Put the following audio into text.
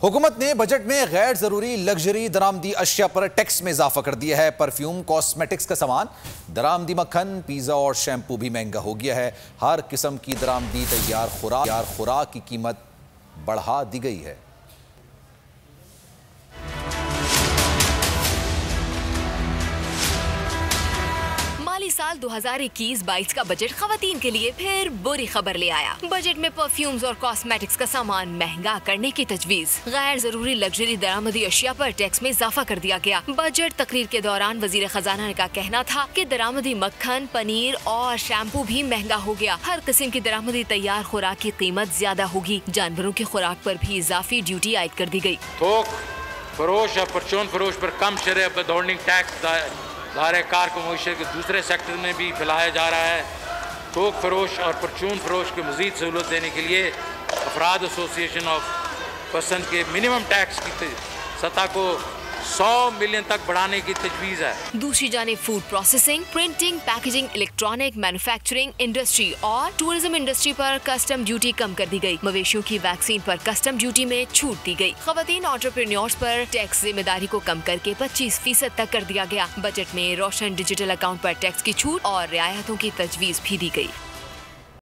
हुकूमत ने बजट में गैर जरूरी लग्जरी दरामदी अशिया पर टैक्स में इजाफा कर दिया है। परफ्यूम, कॉस्मेटिक्स का सामान, दरामदी मक्खन, पिज्जा और शैम्पू भी महंगा हो गया है। हर किस्म की दरामदी तैयार खुराक की कीमत बढ़ा दी गई है। माली साल 2021-22 का बजट खवातीन के लिए फिर बुरी खबर ले आया। बजट में परफ्यूम्स और कॉस्मेटिक्स का सामान महंगा करने की तजवीज। गैर जरूरी लग्जरी दरामदी अशिया पर टैक्स में इजाफा कर दिया गया। बजट तकरीर के दौरान वजीर खजाना का कहना था कि दरामदी मक्खन, पनीर और शैम्पू भी महंगा हो गया। हर किस्म की दरामदी तैयार खुराक की कीमत ज्यादा होगी। जानवरों की खुराक पर भी इजाफी ड्यूटी आयद कर दी गई। थोक फरोश या परचून फरोश पर कम शरह पर दौड़निंग टैक्स ज़ाहिर कार को मईशत के दूसरे सेक्टर में भी फैलाया जा रहा है। थोक फरोश और परचून फरोश को मज़ीद सहूलत देने के लिए अफराद एसोसिएशन ऑफ पर्सन के मिनिमम टैक्स की सतह को 100 मिलियन तक बढ़ाने की तजवीज़ है। दूसरी जानिब food processing, printing, packaging, electronic, manufacturing industry और टूरिज्म इंडस्ट्री पर कस्टम ड्यूटी कम कर दी गई। मवेशियों की वैक्सीन पर कस्टम ड्यूटी में छूट दी गई। खवातीन एंटरप्रेन्योर्स पर टैक्स जिम्मेदारी को कम करके 25% तक कर दिया गया। बजट में रोशन डिजिटल अकाउंट पर टैक्स की छूट और रियायतों की तजवीज़ भी दी गई।